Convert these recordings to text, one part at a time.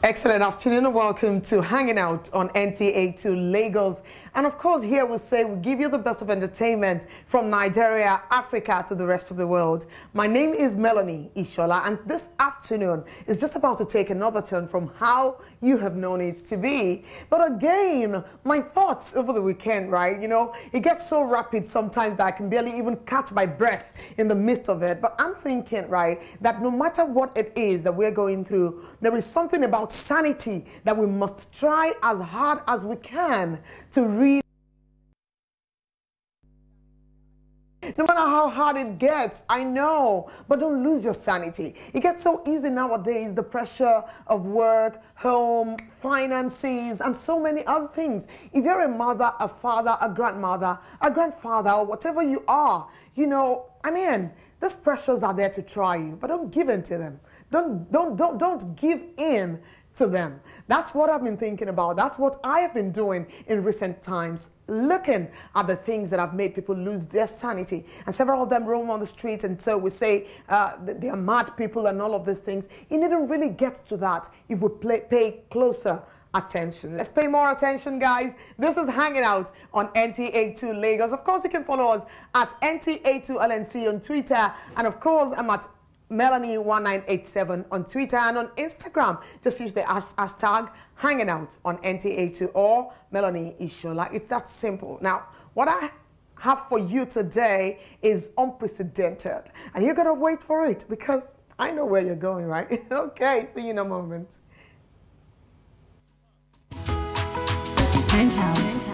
Excellent afternoon and welcome to Hanging Out on NTA2 Lagos. And of course, here we say we give you the best of entertainment from Nigeria, Africa to the rest of the world. My name is Melanie Ishola, and this afternoon is just about to take another turn from how you have known it to be. But again, my thoughts over the weekend, right? You know, it gets so rapid sometimes that I can barely even catch my breath in the midst of it. But I'm thinking, right, that no matter what it is that we're going through, there is something about sanity that we must try as hard as we can to read. No matter how hard it gets, I know, but don't lose your sanity. It gets so easy nowadays, the pressure of work, home, finances, and so many other things. If you're a mother, a father, a grandmother, a grandfather, or whatever you are, you know, I mean, these pressures are there to try you, but don't give in to them. Don't give in to them. That's what I've been thinking about. That's what I have been doing in recent times, looking at the things that have made people lose their sanity. And several of them roam on the street, and so we say they are mad people and all of these things. It didn't really get to that if we pay closer attention. Let's pay more attention, guys. This is Hanging Out on NTA2 Lagos. Of course, you can follow us at NTA2LNC on Twitter, and of course, I'm at Melanie1987 on Twitter and on Instagram. Just use the hashtag Hanging Out on NTA2 or Melanie Ishola. It's that simple. Now, what I have for you today is unprecedented, and you're gonna wait for it because I know where you're going, right? Okay, see you in a moment. Penthouse.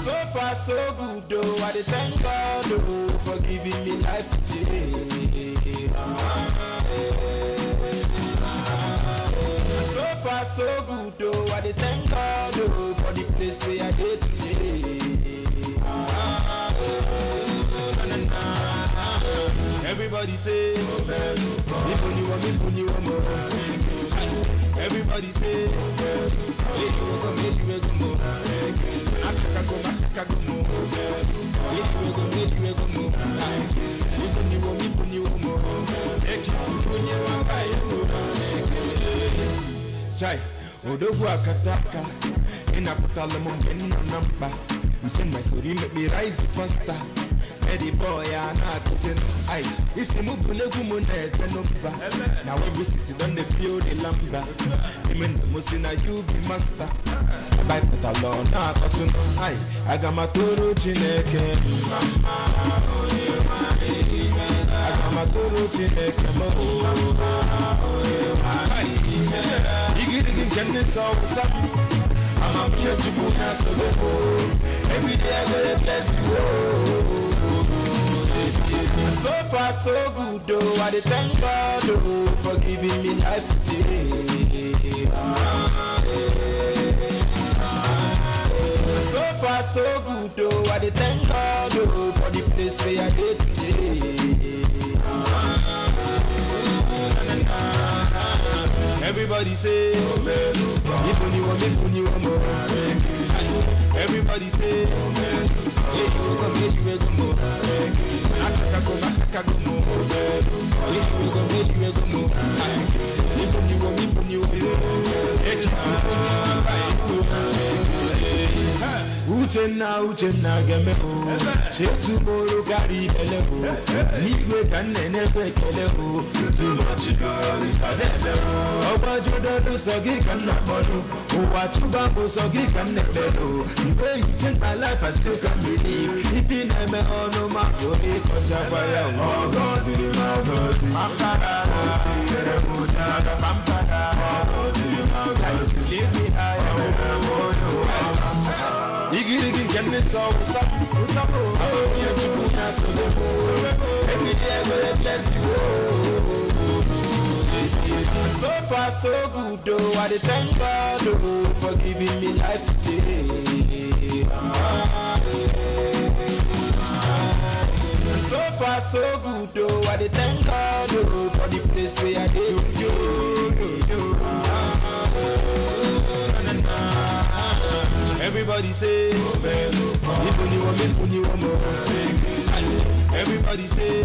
So far so good though, I thank God oh, for giving me life today. So far so good though, I thank God oh, for the place where I did today. Everybody say, everybody say, Chai, Odogu Akataka, in a Patalamon, number. When my story make me rise faster. Eddie boy, I'm not saying, aye, it's the move now every city done the feel the lumber. Even the most in a UV master. By Petalon, I got my Toro Chineke. I got my Toro Chineke. You get it, can this all up? I'm a here to put us on the road. Every day I gotta bless you. So far so good though, I thank God oh, for giving me life today. So far so good though, I thank God oh, for the place where I did today. Everybody say, everybody say, Uchenna gemeko she tomorrow carry beleko nigwe kan nenekwe keleko too much is adele obajodo do sogi kan nabodo uwachuba bo sogi kan nebelo the way you change my life I still can't believe if you never ono ma go e koja fire oh god siri ma god pampara tere muta pampara oh siri ma god leave me high Iggy can miss all what's up. I'm here to put us on the road. Every day I'm gonna bless you. So far so good though, I thank God oh, for giving me life today. So far so good though, I dey thank God oh, for the place where I dey yo. Everybody say, everybody say,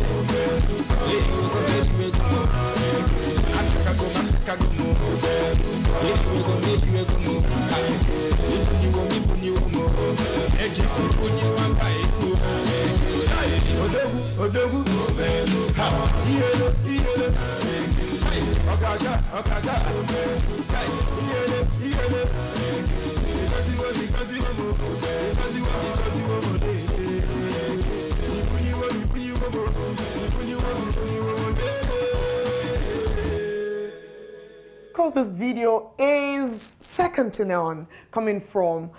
Because this video is second to none, coming from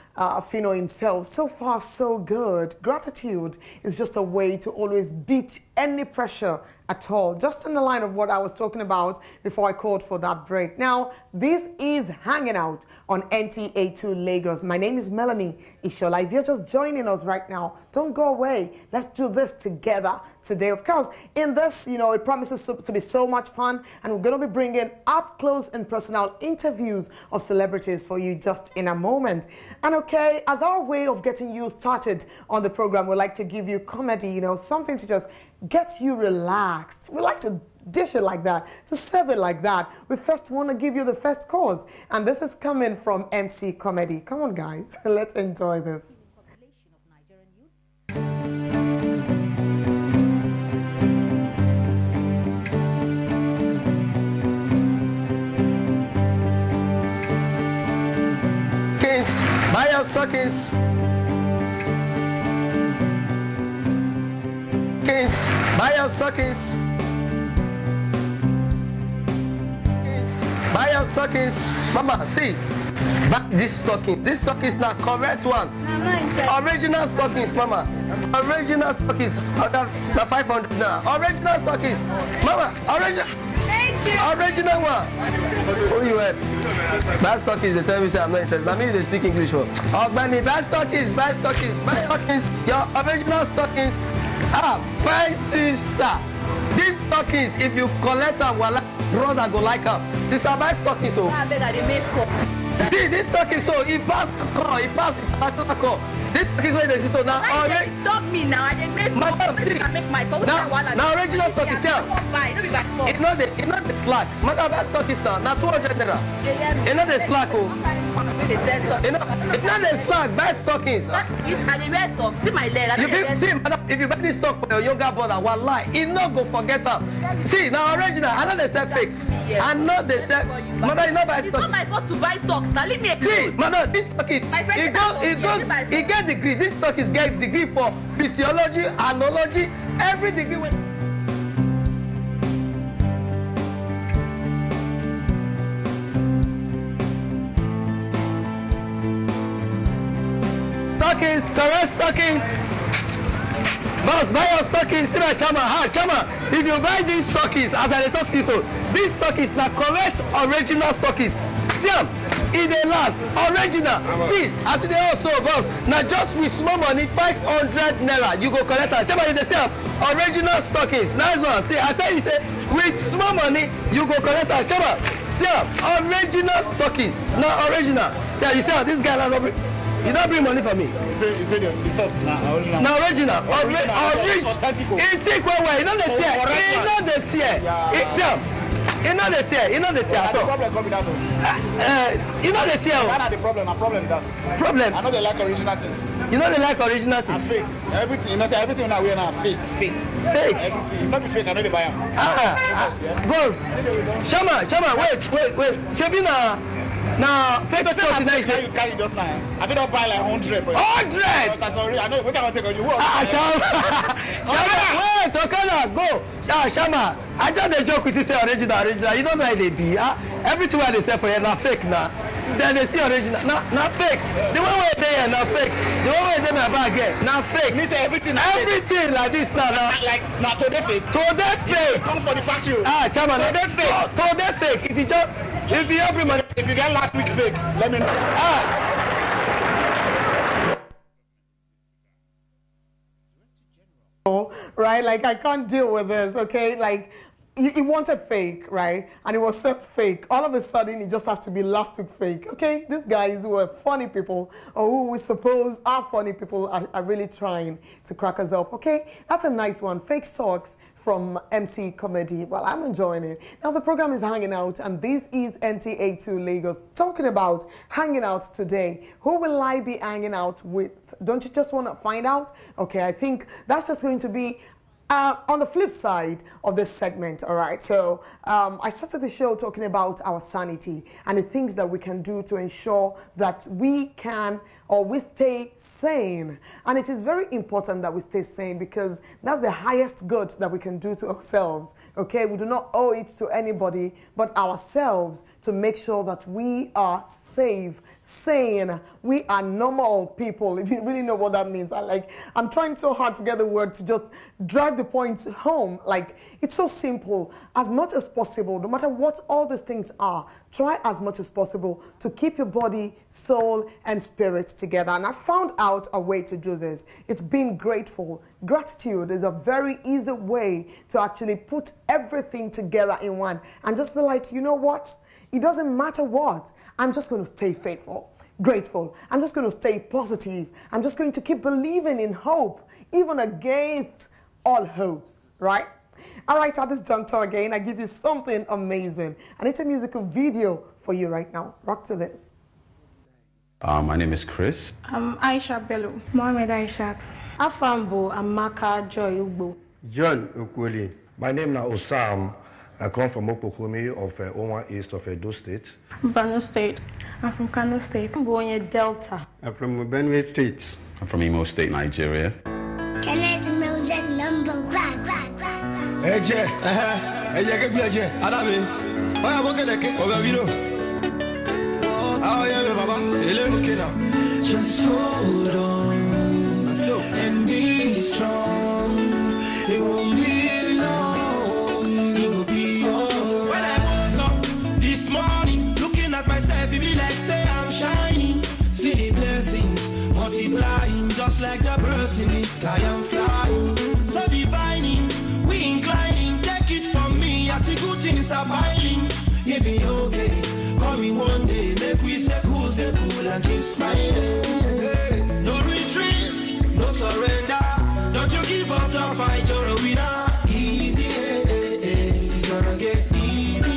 Fino himself. So far, so good. Gratitude is just a way to always beat any pressure at all. Just in the line of what I was talking about before I called for that break. Now, this is Hanging Out on NTA2 Lagos. My name is Melanie Ishola. If you're just joining us right now, don't go away. Let's do this together today. Of course, in this, it promises to be so much fun, and we're going to be bringing up close and personal interviews of celebrities for you just in a moment. And okay, as our way of getting you started on the program, we'd like to give you comedy, something to just get you relaxed. We like to dish it like that, to serve it like that. We first want to give you the first course, and this is coming from MC Comedy. Come on, guys, let's enjoy this. Buy your stockings. Kids, buy your stockings. Kids, buy your stockings. Mama, see, buy this stocking. This stocking is not correct one. Original stockings, Mama. Original stockings. The 500 now. Original stockings. Mama, original. Original one. Who you at? Bad stockings, they tell me say I'm not interested. Now me they speak English for. Oh, Benny, bad stockings, bad stockings, bad stockings. Your original stockings. My sister. These stockings, if you collect them, well, brother go like them. Sister, buy stockings so. See, this stockings so he passed call, he passed the call. This is why they see so now. Stop me now. I didn't make Madam, see, now original stock is here. It's not the slack. Madam, that stock is now 200 naira. It's not the slack, oh. It's not the slack. Buy stockings. I the red socks. See my leg. See, madam, if you buy this stock for your younger brother, wallahi, he not go forget them. See, now original. I know they sell fake. I know they sell. Madam, you not buy stock. It's not my fault to buy stocks. Now leave me. See, madam, this stock is. It get degree. This stock is get degree for physiology, analogy, every degree. Stockings, correct stockings. Boss, buy your stockings. See my chama. Chama, if you buy these stockings, as I talk to you so, these stockings now correct original stockings. See them. In the last original, see, as they also boss. Now just with small money, 500 naira, you go collect it. Chama, they say original stockings. Nice one. See, I tell you, say with small money, you go collect it. Chama, see, original stockings. Now original. See, you see, this guy not. You don't bring money for me. You say the socks now original. Now original. Authentic. You take one way. You know the tier. You know the tier. Itself. You know the tier. You know the tier. The problem come with that. You know the tier. That's the problem. My problem is that. Problem. I know they like original things. You know they like original things. And fake. Everything. You know, say everything now we are now fake. Fake. Everything. If not be fake, I know they buy them. Boss. Shama. Wait. Shabina. Now, fake stock is nice. You carry just now. I think I'll buy like 100 for you. 100! I know we cannot take on you. Shama, wait, Okana, go. Shama, I just a joke with you say original. You don't know how they be. Everything where they say for you now fake now. Then they see original. Not fake. The one where they are not fake. The one where they are bag here. Not fake. Me say everything like this now. Like now today fake. Today fake. Come for the factory. Chama, today fake. Today fake. If you have money, if you get last week fake, let me know. Right. right? Like, I can't deal with this, okay? Like, he wanted fake, right? And it was served fake. All of a sudden, it just has to be last week fake. Okay, these guys who are funny people, or who we suppose are funny people, are really trying to crack us up. Okay, that's a nice one. Fake socks from MC Comedy. Well, I'm enjoying it. Now, the program is Hanging Out, and this is NTA2 Lagos. Talking about hanging out today. Who will I be hanging out with? Don't you just want to find out? Okay, I think that's just going to be on the flip side of this segment, all right? So I started the show talking about our sanity and the things that we can do to ensure that we can or we stay sane. And it is very important that we stay sane because that's the highest good that we can do to ourselves, okay? We do not owe it to anybody but ourselves to make sure that we are safe, sane. We are normal people, if you really know what that means. I'm trying so hard to get the word to just drive the points home. Like, it's so simple. As much as possible, no matter what all these things are, try as much as possible to keep your body, soul, and spirit together. And I found out a way to do this. It's being grateful. Gratitude is a very easy way to actually put everything together in one and just be like, you know what? It doesn't matter what. I'm just going to stay faithful, grateful. I'm just going to stay positive. I'm just going to keep believing in hope, even against all hopes, right? All right, at this juncture again, I give you something amazing. And it's a musical video for you right now. Rock to this. My name is Chris. I'm Aisha Bello. Mohamed Aishat. Afambo Amaka Joy Ugbo. John Ukweli. My name is Osam. I come from Okpokumi of Owa East of Edo State. Borno State. I'm from Kano State. I'm Bonye Delta. I'm from Benue State. I'm from Imo State, Nigeria. Kenne's music number one. Eje, ke bi eje, Adabe. Oya bo kede ke, oga video. Oh yeah, baba. Ele okay now. Just hold on and be strong. It won't be long. It will be alright. When I woke up this morning, looking at myself, it be like say I'm shining. See the blessings multiplying, just like the birds in the sky. I'm flying, so divining. We inclining, take it from me. I see good things are piling. It be okay. Call me one day, make we stay cool and keep smiling. Hey, no retreat, no surrender. Don't you give up, don't fight, you're a winner. Easy, it's gonna get easy.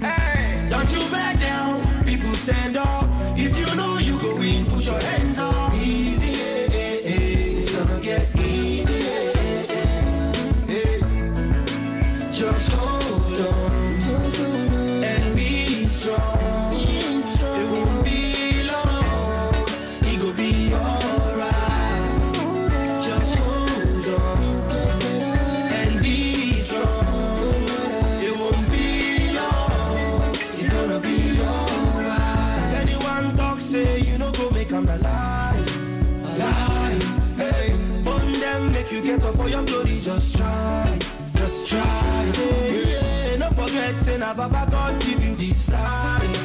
Hey, don't you back down, people stand up. If you know you go win, put your hands up. Easy, it's gonna get easy. Just hold on and be strong. It won't be long. It will be alright. Just hold on and be strong. It won't be long. It's gonna be alright. Anyone talk say you know go make 'em alive. Hey, on them make you get up for your glory. Just try. Just try, yeah. Don't forget, say na Baba God give you this life.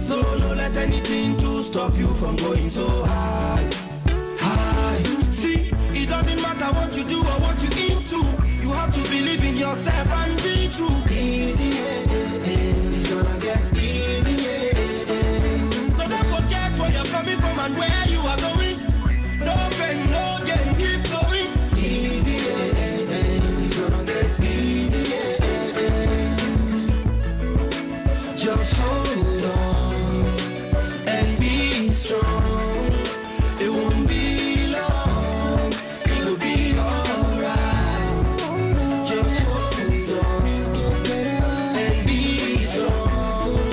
So don't let anything to stop you from going so high. See, it doesn't matter what you do or what you into. You have to believe in yourself and be true. Easy, it's gonna get easy. So don't forget where you're coming from and where you are going. No pain, no gain, keep going. Easy, it's gonna get easy. Just hold on and be strong. It won't be long. It will be alright. Just hold on and be strong.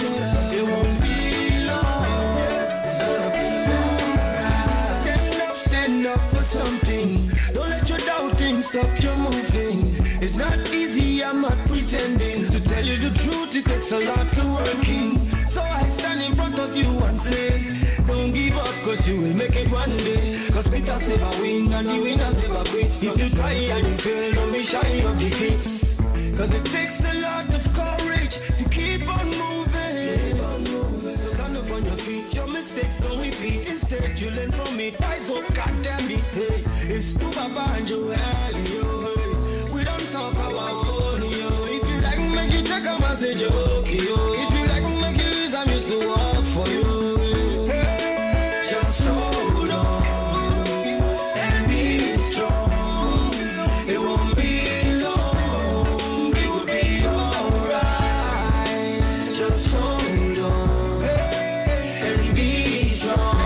It won't be long. It's gonna be alright. Stand up for something. Don't let your doubting stop you moving. It's not easy, I'm not pretending. To tell you the truth, it takes a lot to working. So I stand in front of you and say, don't give up, cause you will make it one day. Cause beaters never win and the winners never quit. If you try and you fail, don't be shy of defeats. Cause it takes a lot of courage to keep on moving. So stand up on your feet, your mistakes don't repeat. Instead you learn from it, rise up, goddamn it. Hey, It's to Papa and Joel, yo. We don't talk about own, yo. If you like, make you take a message, okay, yo. If you like, make you use, I'm used to work for you. Hey, just hold on and be strong. It won't be long, it will be alright. Just hold on and be strong.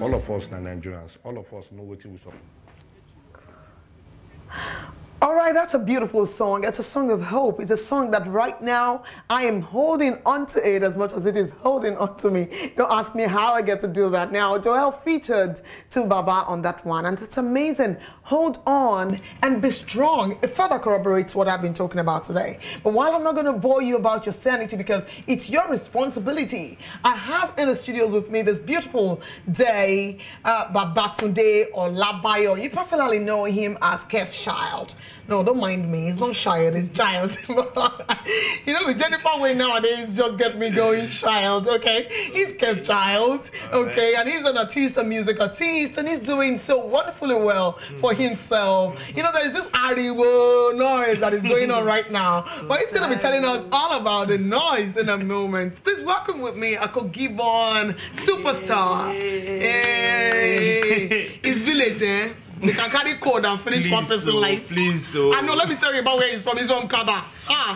All of us are Nigerians. All of us know what we suffer. All right, that's a beautiful song. It's a song of hope. It's a song that right now I am holding onto it as much as it is holding onto me. Don't ask me how I get to do that now. Joel featured to Baba on that one, and it's amazing. Hold on and be strong. It further corroborates what I've been talking about today. But while I'm not going to bore you about your sanity because it's your responsibility, I have in the studios with me this beautiful day, Babatunde or Labayo. You popularly know him as Kev Child. No, don't mind me. He's not Child, he's Child. You know, the Jennifer way nowadays just get me going Child, okay? He's Kev Child, okay? And he's an artist, a music artist, and he's doing so wonderfully well for himself. You know, there's this Ariwo noise that is going on right now, but he's going to be telling us all about the noise in a moment. Please welcome with me Ako Gibbon, superstar. Hey. He's village, eh? They can carry code and finish one person's life. Please, so. I know, let me tell you about where he's from. He's from Kaba.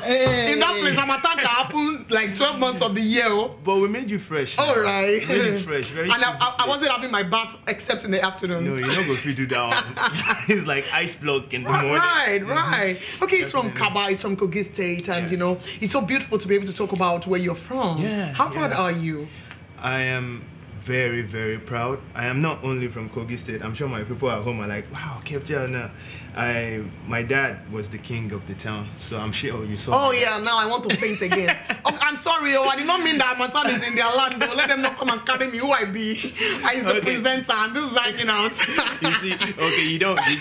In that place, I'm attack that happened like 12 months of the year. But we made you fresh. All right. We made you fresh. Very and I wasn't having my bath except in the afternoons. No, you're not going to do that one. It's like ice block in the morning. Right. Okay, he's from Kaba, he's from Kogi State, and you know, it's so beautiful to be able to talk about where you're from. Yeah. How proud are you? I am very, very proud. I am not only from Kogi State. I'm sure my people at home are like, wow, Cape Town. My dad was the king of the town, so I'm sure you saw. Oh yeah, now I want to faint again. Okay, I'm sorry, I did not mean that Amatan is in their land. Though. Let them not come and carry me who I be. I is a presenter and this is hanging out. You see, okay,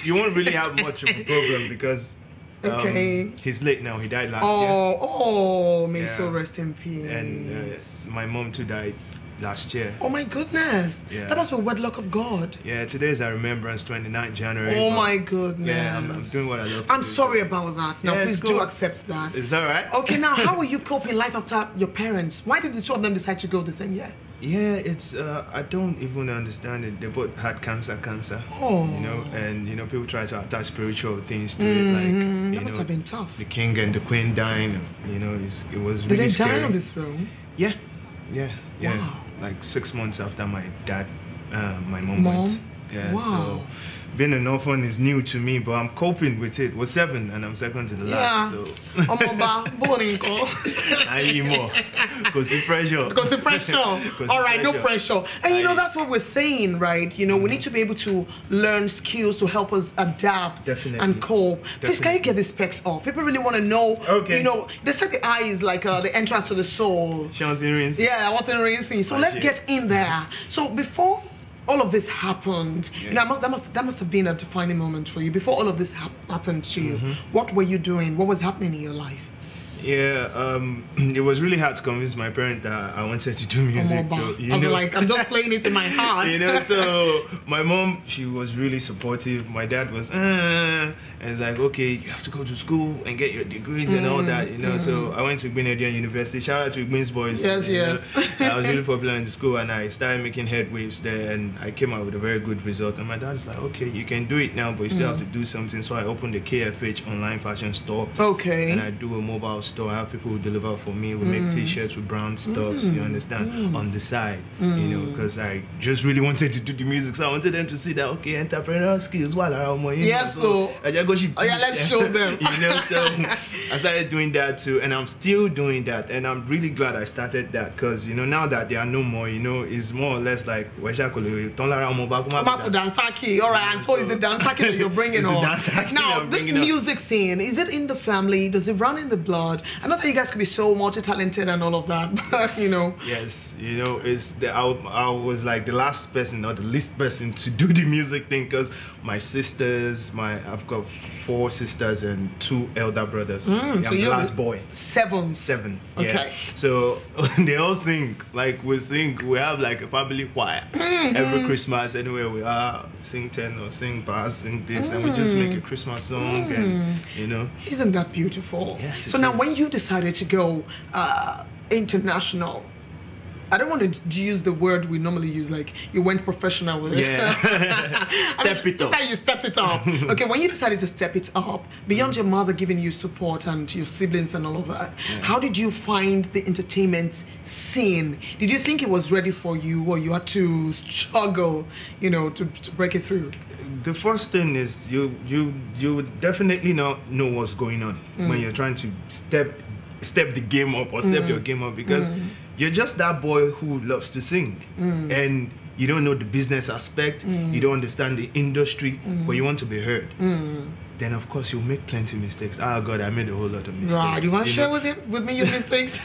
you won't really have much of a problem because he's late now. He died last year. Oh, may so rest in peace. And my mom too died last year. Oh my goodness. Yeah. That must be a wedlock of God. Yeah, today is our remembrance, 29th January. Oh my goodness. Yeah, I'm doing what I love to I'm sorry about that. Now, please do accept that. It's all right. Okay, now, how will you cope in life after your parents? Why did the two of them decide to go the same year? Yeah, it's, I don't even understand it. They both had cancer. Oh. You know, and, you know, people try to attach spiritual things to it. Like, that must have been tough. The king and the queen dying, you know, it was really scary. Did they die on the throne? Yeah. Wow. Like 6 months after my dad, my mom went. Yeah, wow. So being an orphan is new to me, but I'm coping with it. We're 7 and I'm second to the last. So. Because the pressure. All right, no pressure. And you know, that's what we're saying, right? You know, we need to be able to learn skills to help us adapt and cope. Please, can you get the specs off? People really want to know. Okay. You know, they said the eye is like the entrance to the soul. Yeah, what's in rinsing. So let's get in there. So before all of this happened, you know, that must have been a defining moment for you. Before all of this happened to you, what were you doing? What was happening in your life? Yeah, it was really hard to convince my parents that I wanted to do music. I was like, I'm just playing it in my heart. You know, so my mom, she was really supportive. My dad was, and it's like, okay, you have to go to school and get your degrees and all that, you know. So I went to Grenadian University. Shout out to Igben's boys. Yes. I was really popular in the school and I started making headwaves there and I came out with a very good result. And my dad's like, okay, you can do it now, but you still have to do something. So I opened the KFH online fashion store. Okay. And I do a mobile store. I have people who deliver for me. We make T-shirts with brown stuffs. You understand? On the side, you know, because I just really wanted to do the music, so I wanted them to see that entrepreneurial skills while around my Yes, so let's show them. You know, so I started doing that too, and I'm still doing that, and I'm really glad I started that because you know now that there are no more, you know, it's more or less like all right, and so it's the dansaki that you're bringing on. Now, this music thing, is it in the family? Does it run in the blood? I know that you guys could be so multi-talented and all of that, but you know. Yes, you know, I was like the last person or the least person to do the music thing because my sisters, I've got 4 sisters and 2 elder brothers. So I'm the last boy. 7. Okay. Yeah. So they all sing. Like we have like a family choir every Christmas. Anywhere we are, sing 10 or sing bass, sing this, and we just make a Christmas song, and you know. Isn't that beautiful? Yes. So now, when you decided to go international, I don't want to use the word we normally use, like you went professional with it. Yeah. Step it up. You stepped it up. Okay, when you decided to step it up, beyond your mother giving you support and your siblings and all of that, how did you find the entertainment scene? Did you think it was ready for you, or you had to struggle, you know, to break it through? The first thing is you would definitely not know what's going on when you're trying to step the game up or step your game up, because you're just that boy who loves to sing and you don't know the business aspect, you don't understand the industry, but you want to be heard. Then of course you'll make plenty of mistakes. Oh God, I made a whole lot of mistakes. Right, you want to share with me your mistakes?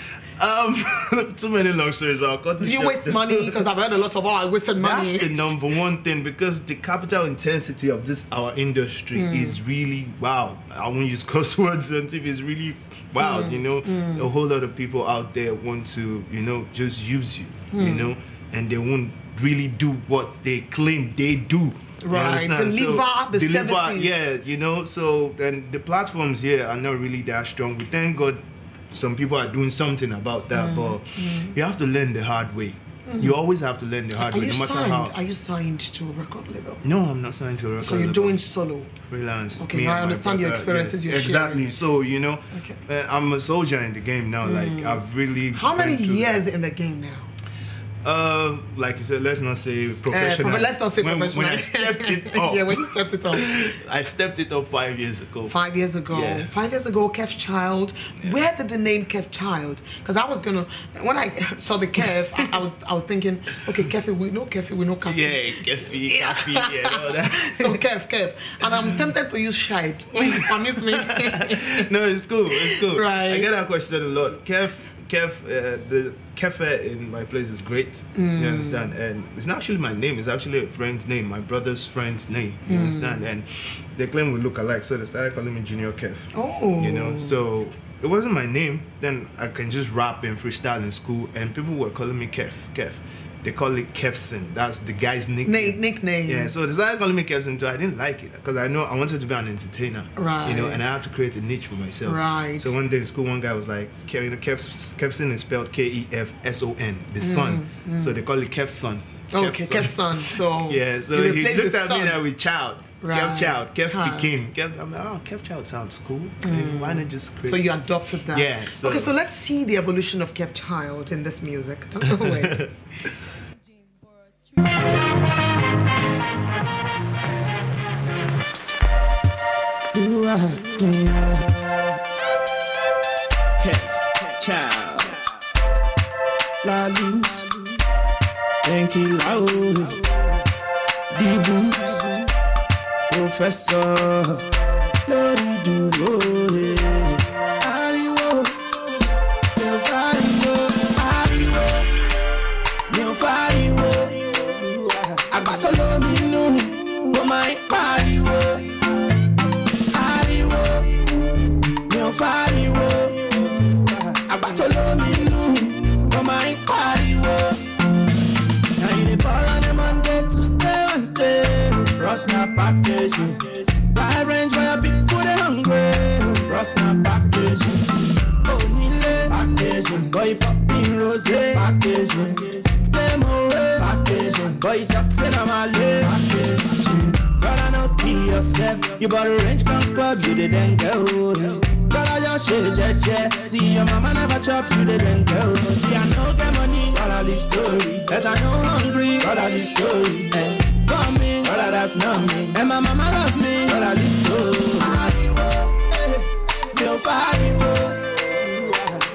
Too many long stories, but I'll cut it short. You waste money, because I've heard a lot of I wasted money. That's the number one thing, because the capital intensity of our industry is really wow. I won't use curse words on TV. It's really wow. You know, a whole lot of people out there want to, you know, just use you, you know, and they won't really do what they claim they do. Right, deliver services. Yeah, you know, so then the platforms here are not really that strong. We thank God some people are doing something about that, but you have to learn the hard way. You always have to learn the hard way, no matter how. Are you signed to a record label? No, I'm not signed to a record label. So you're doing solo? Freelance. Okay, now I understand your experiences you're sharing. Exactly, so, you know, I'm a soldier in the game now. Like, I've really... How many years in the game now? Like you said, let's not say professional. Let's not say professional. When I stepped it up. Yeah, when you stepped it up. I stepped it up 5 years ago. 5 years ago. Yeah. 5 years ago, Kef Child. Yeah. Where did the name Kef Child? Because I was gonna, when I saw the Kef, I was thinking, okay, Kefi, we know Kefi, we know Kafi. Yeah, Kefi, Kafi, yeah, all that. So Kef. And I'm tempted to use Shite. Please permit me. No, it's cool. It's cool. Right. I get that question a lot. The cafe in my place is great. You understand? And it's not actually my name. It's actually a friend's name, my brother's friend's name. You understand? And they claim we look alike, so they started calling me Junior Kef. Oh. You know, so it wasn't my name. Then I can just rap and freestyle in school, and people were calling me Kef. They call it Kefson. That's the guy's nickname. Yeah, so they started calling me Kefson too. I didn't like it because I know I wanted to be an entertainer. Right. You know, and I have to create a niche for myself. Right. So one day in school, one guy was like, you know, Kefson is spelled Kefson, the son. So they call it Kefson. Okay, Kefson. So yeah, so he looked at me now with child. Right. Kef became. I'm like, oh, Kef Child sounds cool. Why not just create? So you adopted that. Yeah. So. Okay, so let's see the evolution of Kef Child in this music. Don't go away. Kef Child, La Luz, Enki Lao, The Boots, Professor, Lori Duro, Ariwo, Ariwo, Abatolominu, Womai, Ariwo, Ariwo, Abatolominu, Womai, Ariwo. Now you dey ball on a Monday, Tuesday, Wednesday. Rosna packaging. Buy range where your people they hungry. Rosna packaging. Oh, Nile packaging. Boy poppy rose packaging. Stay more packaging. Boy Jackson Amale packaging. Gotta know be yourself. You bought a range come club, you didn't go. Gotta just share. See your mama never chop you, they then go. See I know get money, but I live story. That I know hungry, but I live story. Call me, but that's not me. And my mama love me, but I live story. Feel fine,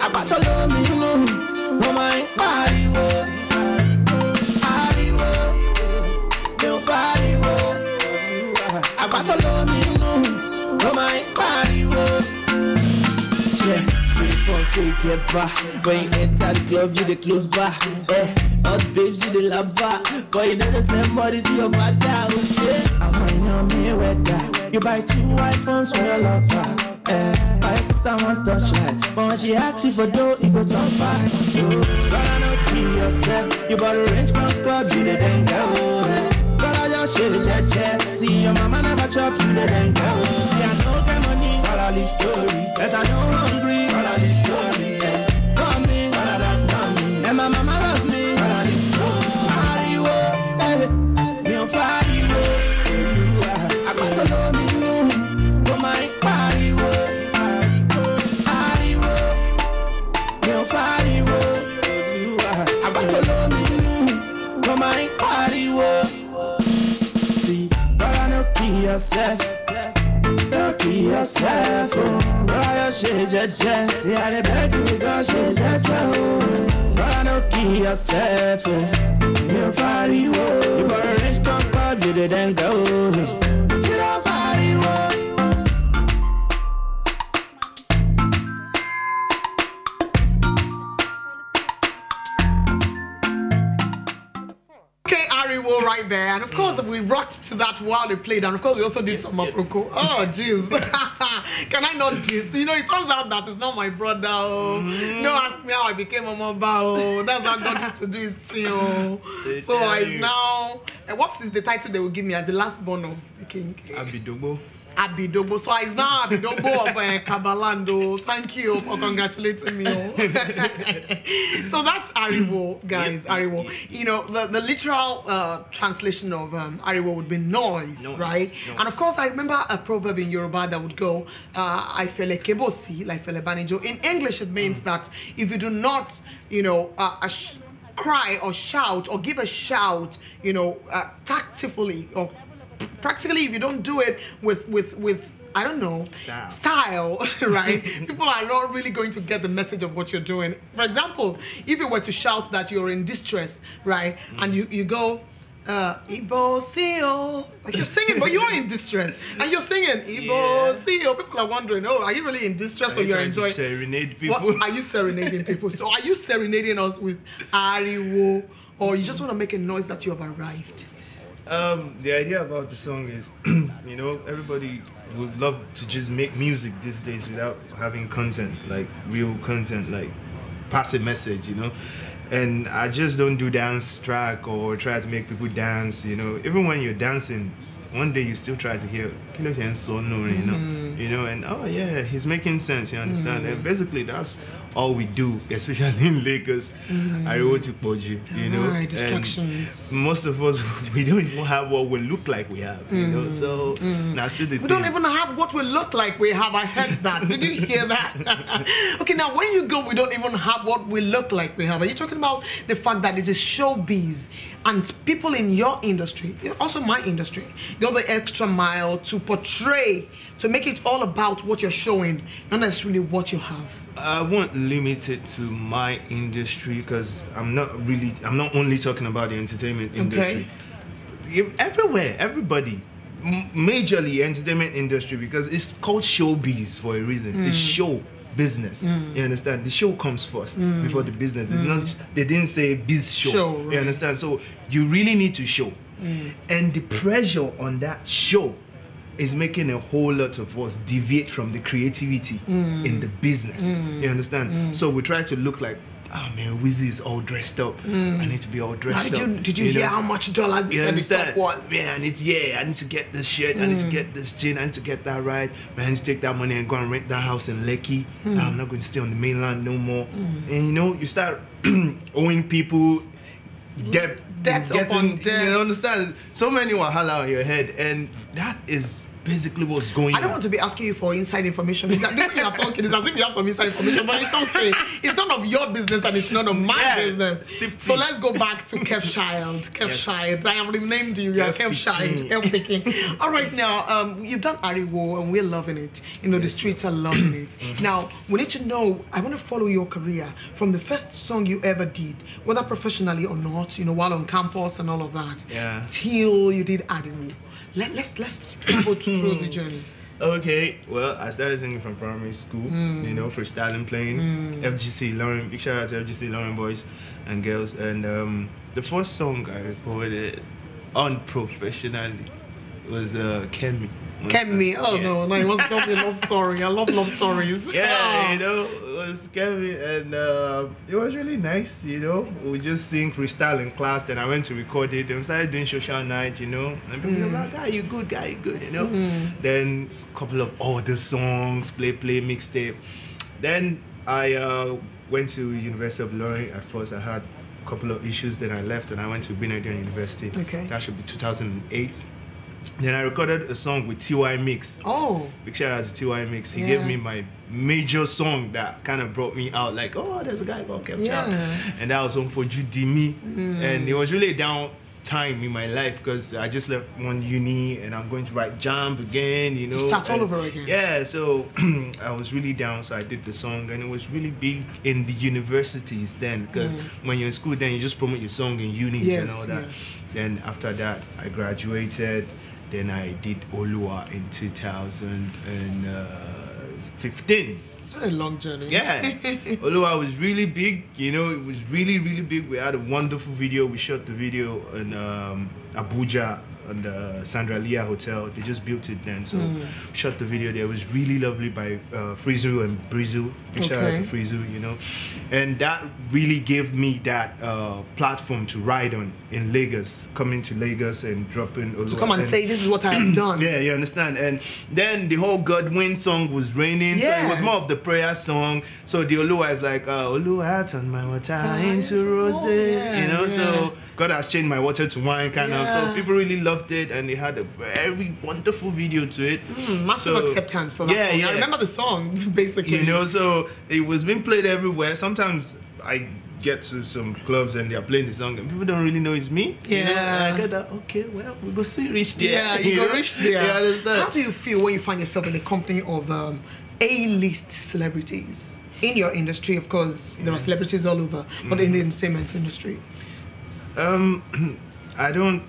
I got to love me, you know. No mind, body, feel fine, I got to love me, you know. No mind, body, yeah. Before say get back, when you enter the club, you the close bar. Hot babes, you the lava. Cause you know the same body to your father. Oh shit, I'm on your Mayweather. You buy 2 iPhones for your lover. My sister want touchlight, but when she asks you for dough, you go top 5. So, gotta not be yourself. You bought a range club, you didn't go. Gotta just share. See your mama never chop, you didn't go. See I know get money, but I live story. Yes I know hungry, but I live story. Call me, but that's not me. And my mama love me, but I live story. Me on fire, I got to love me, but my body, I got to love me, but my body, see, but I know key yourself. Lucky yourself, oh. Royal shit, see how they beg you, go shit, but I know key yourself, oh. You're fine, you got a rich club, you didn't go. You're fine, right there, and of course we rocked to that while they played, and of course we also did some Aproko. Oh jeez. Can I not gist? You know, it turns out that it's not my brother. Don't ask me how I became a mobile. That's how God used to do his thing. So I now, what is the title they will give me as the last born of the king? Abidogbo. So I is now Abidogbo of Kabalando. Thank you for congratulating me. So that's Ariwo, guys. Ariwo. You know, the literal translation of Ariwo would be noise, right? And of course, I remember a proverb in Yoruba that would go, I fele kebosi, like fele banijo. In English, it means that if you do not, you know, cry or shout or give a shout, you know, tactfully or practically, if you don't do it with I don't know, style, right? People are not really going to get the message of what you're doing. For example, if you were to shout that you're in distress, right? And you go, Ibo Sio, like you're singing, but you're in distress. And you're singing, Ibo Sio. People are wondering, oh, are you really in distress or you're enjoying? Serenade people. What, are you serenading people? So are you serenading us with Ariwo, or you just want to make a noise that you have arrived? The idea about the song is, you know, everybody would love to just make music these days without having content, like real content, like pass a message, you know. And I just don't do dance track or try to make people dance, you know. Even when you're dancing, one day you still try to hear Kilo Sono, you know, and oh yeah, he's making sense, you understand? And basically that's all we do, especially in Lagos. I wrote to Poji, you know. Distractions. And most of us, we don't even have what we look like we have, you know. So that's the thing. We don't even have what we look like we have. I heard that. Did you hear that? Okay, now when you go, we don't even have what we look like we have. Are you talking about the fact that it is showbiz and people in your industry, also my industry, go the extra mile to portray, to make it all about what you're showing, not necessarily what you have? I won't limit it to my industry because I'm not only talking about the entertainment industry. Okay. Everywhere, everybody, majorly entertainment industry, because it's called showbiz for a reason. It's show business. You understand? The show comes first before the business. They didn't say biz show. Right. You understand? So you really need to show. And the pressure on that show is making a whole lot of us deviate from the creativity in the business. You understand? So we try to look like, oh man, Wizzy is all dressed up. I need to be all dressed up. Did you hear how much dollars this stuff was? Yeah, I need to get this shirt, I need to get this gin, I need to get that ride. Man, I need to take that money and go and rent that house in Lekki. I'm not going to stay on the mainland no more. And you know, you start owing people debts upon debts. You understand? So many wahala on your head, and that is basically what's going on. I don't want to be asking you for inside information. It's as if you are talking, it's as if you have some inside information, but it's okay. It's none of your business and it's none of my business. So let's go back to Kev Child. Kev Child. I have renamed you. You are Kev Child. Kev Picking. All right, now, you've done Ariwo and we're loving it. You know, the streets are loving it. Now, we need to know, I want to follow your career from the first song you ever did, whether professionally or not, you know, while on campus and all of that, till you did Ariwo. Let's travel through the journey. Okay, well, I started singing from primary school, you know, freestyling, playing, FGC Lauren, big shout out to FGC Lauren boys and girls. And the first song I recorded unprofessionally was Kemi. Kemi, no, it was definitely a love story. I love love stories. Yeah, you know, it was Kemi, and it was really nice, you know. We just sing freestyle in class, then I went to record it, and we started doing social night, you know. And people were like, guy, you good, you know. Then a couple of other songs, play, mixtape. Then I went to University of Lorraine. At first I had a couple of issues, then I left and I went to Benedict University. Okay. That should be 2008. Then I recorded a song with T.Y. Mix. Oh. Big shout out to T.Y. Mix. He gave me my major song that kind of brought me out, like, oh, there's a guy called Kev Child. And that was on for Judimi. And it was really a down time in my life because I just left one uni and I'm going to write Jump again, you know. To start all over again. Yeah, so I was really down, so I did the song, and it was really big in the universities then because when you're in school then you just promote your song in unis and all that. Then after that I graduated. Then I did Oluwa in 2015. It's been a long journey. Yeah. Oluwa was really big, you know, it was really, really big. We had a wonderful video. We shot the video in Abuja on the Sandra Leah Hotel. They just built it then. So we shot the video there. It was really lovely by Frizu and Brizu. Shout out to Frizu, you know. And that really gave me that platform to ride on in Lagos, coming to Lagos and dropping Oluwa. To come and say, this is what I have done. Yeah, you understand. And then the whole Godwin song was raining. So it was more of the prayer song. So the Oluwa is like, Oluwa turn my water into rose. You know, so God has changed my water to wine, kind of. So people really loved it, and they had a very wonderful video to it. Massive acceptance for that song. I remember the song, basically. You know, so it was being played everywhere. Sometimes I get to some clubs and they're playing the song and people don't really know it's me. You know? And I get that, okay, well, we go see reach there. Yeah, you go reach there. You understand? How do you feel when you find yourself in the company of A-list celebrities? In your industry, of course, there are celebrities all over, but in the entertainment industry? I don't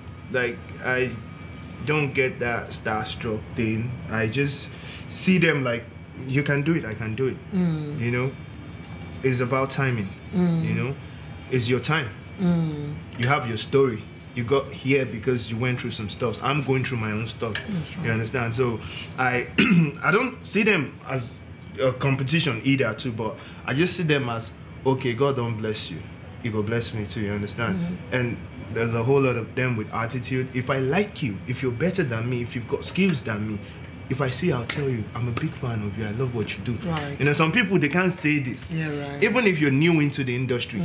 get that starstruck thing. I just see them like, you can do it, I can do it. You know, it's about timing. You know, it's your time. You have your story. You got here because you went through some stuff. I'm going through my own stuff. Right. You understand? So I don't see them as a competition either too, but I just see them as, okay, God don't bless you, He go bless me too, you understand? And there's a whole lot of them with attitude. If I like you, if you're better than me, if you've got skills than me, if I see, I'll tell you, I'm a big fan of you, I love what you do. Right. You know, some people, they can't say this. Yeah, right. Even if you're new into the industry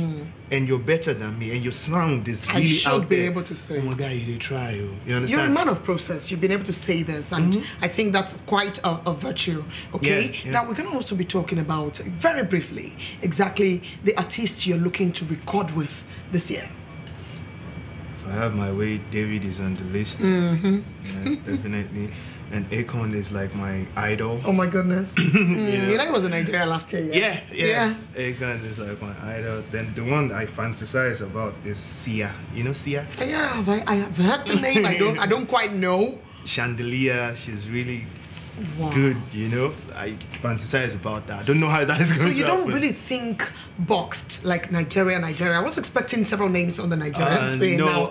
and you're better than me and your sound is really out there. I should be able to say oh my God, you try, you understand? You're a man of process. You've been able to say this, and I think that's quite a virtue, okay? Yeah. Now, we're going to also be talking about, very briefly, exactly the artists you're looking to record with this year. If I have my way, David is on the list. Yeah, definitely. And Akon is like my idol. Oh my goodness. You know he was in Nigeria last year. Yeah. Akon is like my idol. Then the one I fantasize about is Sia. You know Sia? Yeah, I have heard the name. I don't quite know. Chandelier, she's really good, you know. I fantasize about that. I don't know how that is going to happen. So you don't really think boxed like Nigeria. I was expecting several names on the Nigerian scene. No,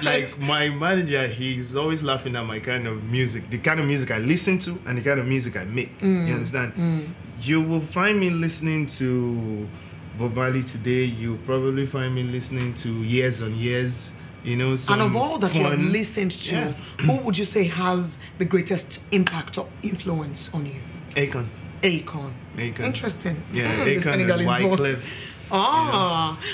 like my manager, he's always laughing at my kind of music, the kind of music I listen to and the kind of music I make. You understand? You will find me listening to Bob Marley today. You'll probably find me listening to Years on Years. You know, and of all that you have listened to, who would you say has the greatest impact or influence on you? Akon. Interesting. Yeah, Akon and Wyclef.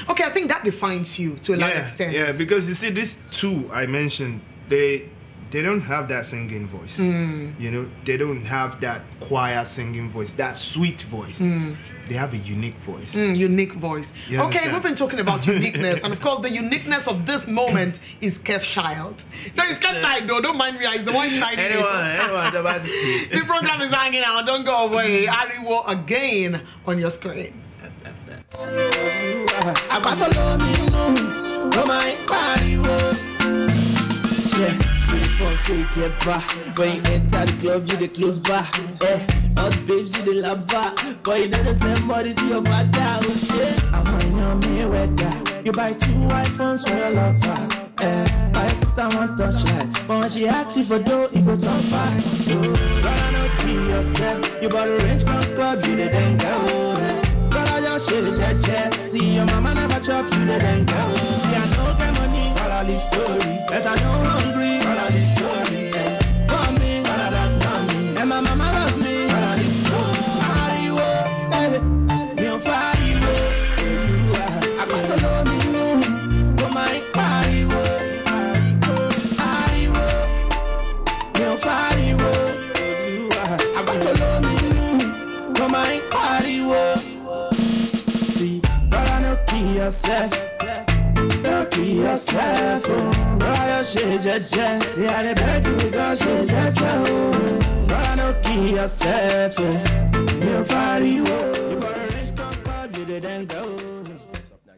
Okay, I think that defines you to a large extent. Yeah, because you see, these two I mentioned, they they don't have that singing voice. You know, they don't have that choir singing voice, that sweet voice. They have a unique voice. Unique voice. You Okay, understand? we've been talking about uniqueness, and of course, the uniqueness of this moment is Kev Child. No, it's Kev Child, though. Don't mind me. It's the one shining. Anyone, the program is hanging out. Don't go away. Ariwo again on your screen. I got to love me, no my Ariwo. Yeah. From say get back. When you enter the club, you the close bar. All the babes, you the love bar. Cause you know the same body to your father. Oh shit. I'm on your Mayweather. You buy 2 iPhones for your lover. My sister wants touchlight. But when she asks you for dough, you go to fight. Gotta not be yourself. You bought a range club, you the then go. Gotta just shit. See your mama never chop, you the then go. See I know get money, but I live story. Yes I know hungry, but I live story. For me, but that's not me. And my mama love me, but I live story. Ariwo, me on Ariwo. I got to love me, no my Ariwo. Ariwo, me on Ariwo. I got to love me, no my Ariwo. See, but I know key yourself. Lucky yourself, oh. Royal shit, see how they beg you, go shit, oh. Royal key yourself, oh. You're fine, oh. You better reach club, you didn't go.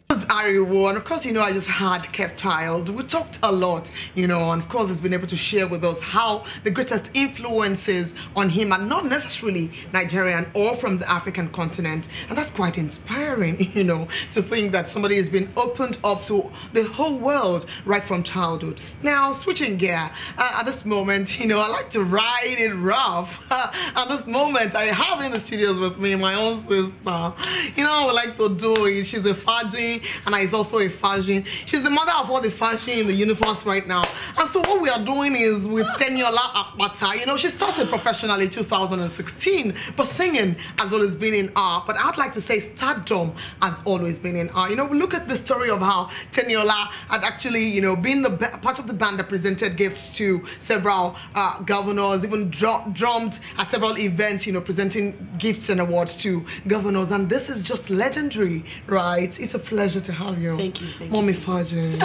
This is Ariwo, and of course, you know, I just had Kev Child. We talked a lot, you know, and of course, he's been able to share with us how the greatest influences on him are not necessarily Nigerian or from the African continent. And that's quite inspiring, you know, to think that somebody has been opened up to the whole world right from childhood. Now, switching gear, at this moment, you know, I like to ride it rough. At this moment, I have in the studios with me my own sister. You know, I like to do it. She's a Faji, and is also a fashion. She's the mother of all the fashion in the universe right now. And so what we are doing is with Teniola Akpata. You know, she started professionally in 2016, but singing has always been in her. But I'd like to say stardom has always been in her. You know, we look at the story of how Teniola had actually, you know, been the part of the band that presented gifts to several governors, even drummed at several events, you know, presenting gifts and awards to governors. And this is just legendary, right? It's a pleasure to have you. Thank you. Mommy Faji.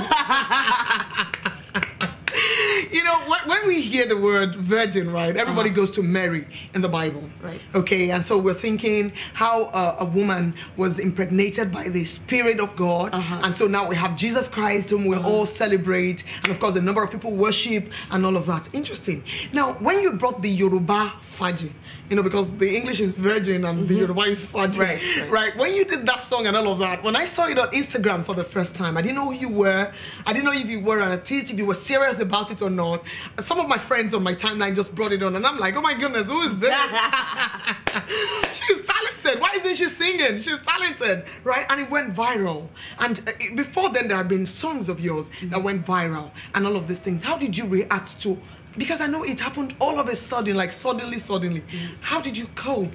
You know, when we hear the word virgin, right, everybody goes to Mary in the Bible. Right. Okay, and so we're thinking how a woman was impregnated by the Spirit of God. And so now we have Jesus Christ, whom we all celebrate. And of course, the number of people worship and all of that. Interesting. Now, when you brought the Yoruba Faji, you know, because the English is virgin and the Yoruba is Faji. Right. When you did that song and all of that, when I saw it on Instagram for the first time, I didn't know who you were. I didn't know if you were an artist, if you were serious about it or not. Some of my friends on my timeline just brought it on, and I'm like, oh my goodness, who is this? She's talented. Why isn't she singing? She's talented, right? And it went viral. And before then, there had been songs of yours that went viral and all of these things. How did you react to? Because I know it happened all of a sudden, like suddenly. How did you cope?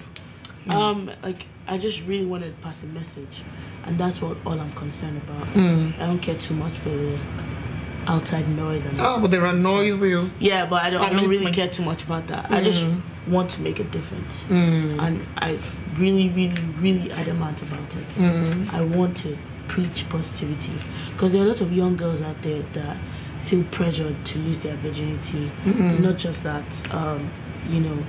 Like I just really wanted to pass a message, and that's all I'm concerned about. I don't care too much for the outside noise and but there are noises. Yeah, but I don't really care too much about that. I just want to make a difference, and I really adamant about it. I want to preach positivity, because there are a lot of young girls out there that feel pressured to lose their virginity. Not just that, you know,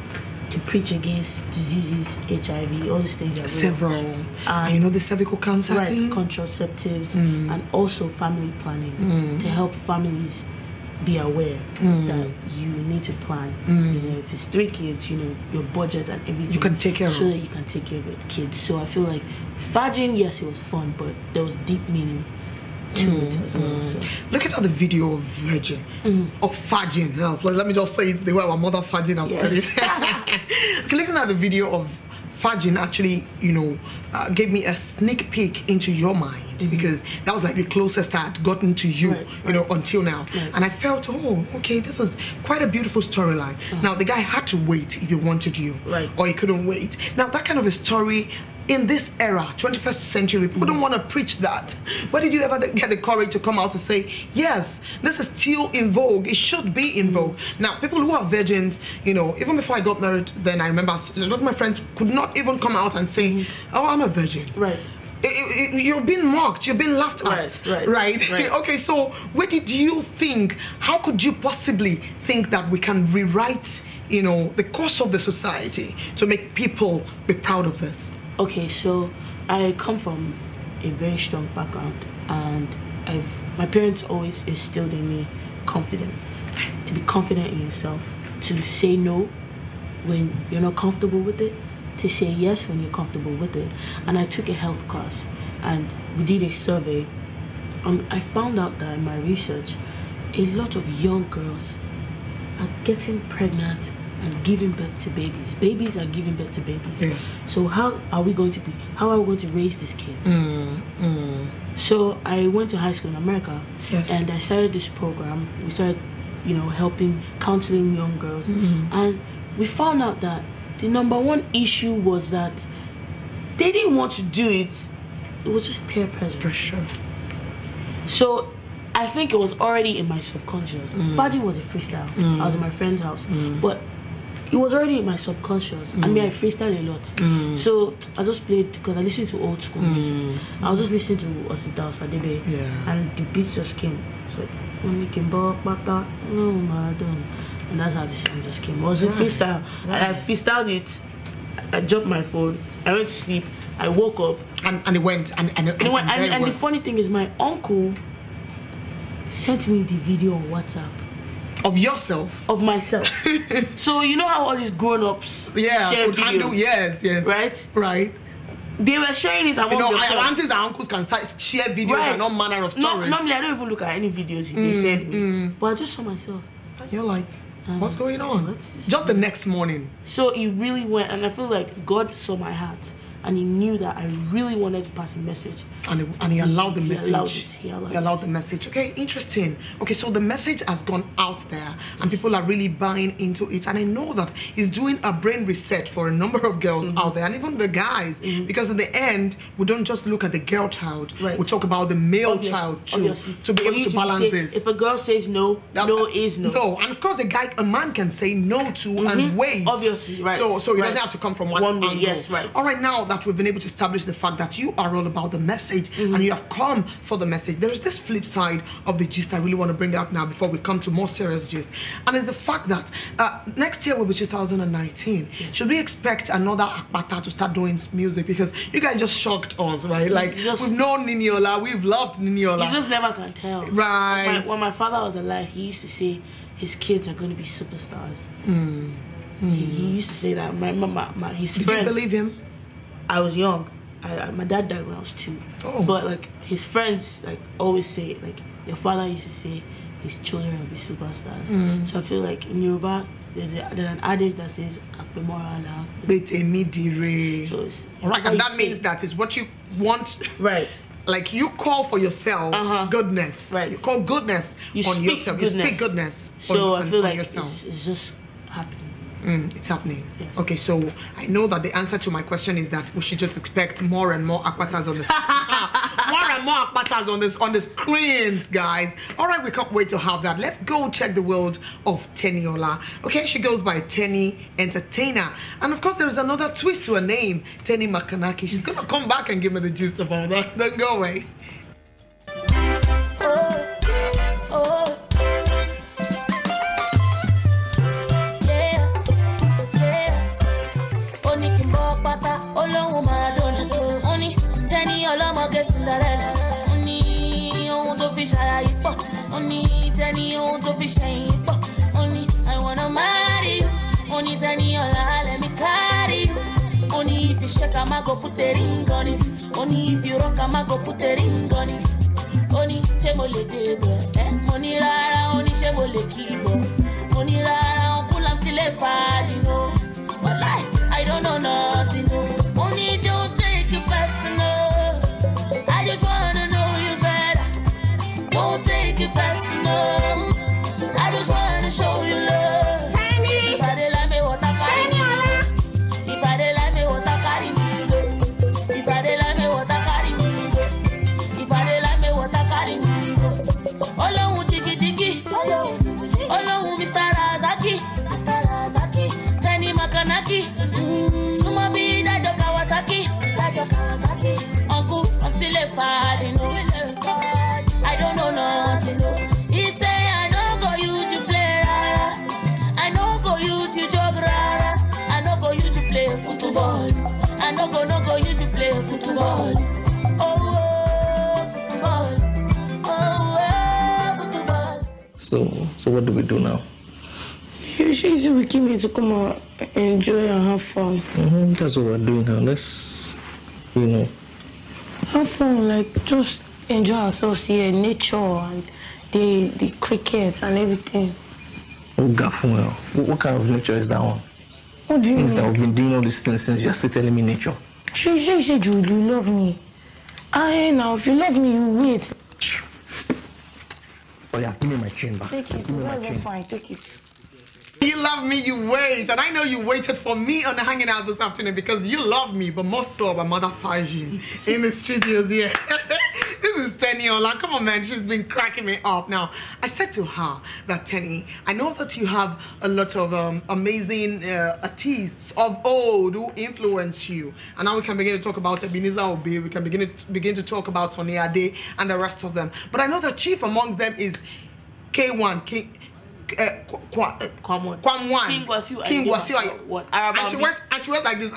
to preach against diseases, HIV, all these things are several. And you know, the cervical cancer thing? Contraceptives, and also family planning, to help families be aware that you need to plan. You know, if it's 3 kids, you know, your budget and everything. You can take care of so that you can take care of your kids. So I feel like Fajin, yes, it was fun, but there was deep meaning to it as well. So. Look at the video of Virgin, of Fajin. Let me just say it the way our mother Fajin have said it. Okay, looking at the video of Fajin actually, you know, gave me a sneak peek into your mind, because that was like the closest I had gotten to you, you know, until now. And I felt, oh, okay, this is quite a beautiful storyline. Now, the guy had to wait if he wanted you, or he couldn't wait. Now, that kind of a story, in this era, 21st century, people don't want to preach that. Where did you ever get the courage to come out to say, yes, this is still in vogue, it should be in vogue? Now, people who are virgins, you know, even before I got married, then I remember a lot of my friends could not even come out and say, oh, I'm a virgin. Right. You're being mocked, you're being laughed at, right? Okay, so where did you think, how could you possibly think that we can rewrite, you know, the course of the society to make people be proud of this? Okay, so I come from a very strong background, and my parents always instilled in me confidence, to be confident in yourself, to say no when you're not comfortable with it, to say yes when you're comfortable with it. And I took a health class and we did a survey. I found out that in my research, a lot of young girls are getting pregnant and giving birth to babies. Babies are giving birth to babies. Yes. So how are we going to raise these kids? So I went to high school in America, and I started this program. We started, you know, helping, counseling young girls. And we found out that the number one issue was that they didn't want to do it. It was just peer pressure. So I think it was already in my subconscious. Virgin was a freestyle. I was in my friend's house. But it was already in my subconscious. I mean, I freestyle a lot. So I just played, because I listened to old school music. I was just listening to Osita Osadebe. And the beats just came. It's like, and that's how the song just came. It was a freestyle. And I freestyled it. I dropped my phone. I went to sleep. I woke up. And it went. And the funny thing is, my uncle sent me the video on WhatsApp. Of yourself? Of myself. So you know how all these grown-ups share videos? Yes. Right. They were sharing it among themselves. Aunties and uncles can share videos and all manner of stories. Normally, I don't even look at any videos they send me. But I just saw myself. You're like, what's going on? Just the next morning. So it really went, and I feel like God saw my heart, and He knew that I really wanted to pass a message. And He allowed the message. He allowed the message. Okay, interesting. Okay, so the message has gone out there, and people are really buying into it. And I know that He's doing a brain reset for a number of girls out there, and even the guys, because in the end, we don't just look at the girl child. We talk about the male child too, to be able to balance this. If a girl says no, no is no. No, and of course, a man can say no to and wait. Obviously, right. So it doesn't have to come from one angle. Yes, right. All right, now that we've been able to establish the fact that you are all about the message, and you have come for the message, there is this flip side of the gist I really want to bring out now before we come to more serious gist, and it's the fact that next year will be 2019. Should we expect another Akpata to start doing music? Because you guys just shocked us, right? Like, we've known Niniola, we've loved Niniola. You just never can tell. Right. When my father was alive, he used to say his kids are going to be superstars. He used to say that. His friend. Did you believe him? I was young. My dad died when I was 2. But like his friends like always say, like, your father used to say his children will be superstars. So I feel like in Yoruba there's an adage that says Akpemorala. So it's alright, and that means that is what you want. Right. Like, you call for yourself goodness. Right. You call goodness on yourself. Goodness. You speak goodness so on, I feel like yourself. It's just happening. It's happening. Yes. Okay, so I know that the answer to my question is that we should just expect more and more Akpatas on the more and more Akpatas on the screens, guys. All right, we can't wait to have that. Let's go check the world of Teniola. Okay, she goes by Teni Entertainer, and of course there is another twist to her name, Teni Makanaki. She's gonna come back and give me the gist of all that. Don't go away. I wanna marry you. Only Teniola, let me carry you. Only if you shake, I'ma go put a ring on it. Only if you rock, I'ma go put a ring on it. Only shemole debe, money rara, only shemole kibo. Money rara, pull up till a fad, you know. But I don't know nothing, no. Only don't take it personal. I just wanna know you better. Don't take it personal. I just wanna show you love. If I dey like me, what I carry me. If I dey like me, what I carry me. Kawasaki, teni makanaki, sumabi dajo Kawasaki, uncle, I'm still a fad, you know, I don't know nothing, no. He say I don't go use you play rara, I don't go use you jog rara, I don't go use you play football, I don't go use you play football. So what do we do now? She's waking me to come out, enjoy and have fun. That's what we're doing now. Let's, have fun, like just enjoy ourselves here, nature and the crickets and everything. Oh, Gafuel. What kind of nature is that one? What do you Since mean? that we've been doing all these things since you're still telling me nature. She said you love me. Now if you love me, you wait. Oh yeah, give me my chain back. Take it. Give me my That's chain. fine. Take it. You love me, you wait. And I know you waited for me on hanging out this afternoon because you love me, but more so about Mother Faji in the studios here. This is Teniola. Come on, man. She's been cracking me up. Now, I said to her that, Teni, I know that you have a lot of amazing artists of old who influence you. And now we can begin to talk about Ebenezer Obey. We can begin to talk about Sonny Ade and the rest of them. But I know the chief amongst them is K1, Kwam1. King was you. King was you. What? And she went like this.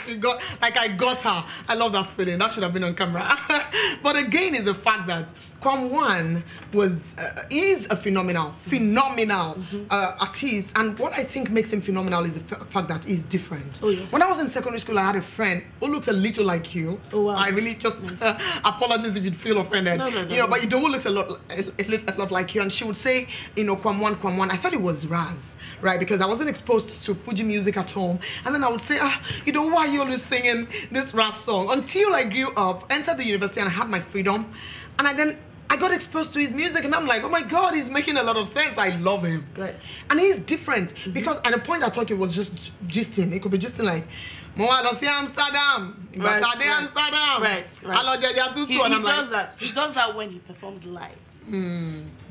She got like I got her. I love that feeling. That should have been on camera. But again, is the fact that Kwam1 is a phenomenal artist, and what I think makes him phenomenal is the fact that he's different. Oh, yes. When I was in secondary school, I had a friend who looks a little like you. Oh, wow. I really just apologize if you'd feel offended. No. But you don't look a lot like you. And she would say, Kwam1. I thought it was Raz, right? Because I wasn't exposed to Fuji music at home, and then I would say, why are you always singing this Raz song? Until I grew up, entered the university, and I had my freedom, and I got exposed to his music, and I'm like, oh my God, he's making a lot of sense. I love him. Right. And he's different because at a point I thought it was just gisting. It could be gisting like, Amsterdam. Right. Amsterdam. Right. He does that when he performs live.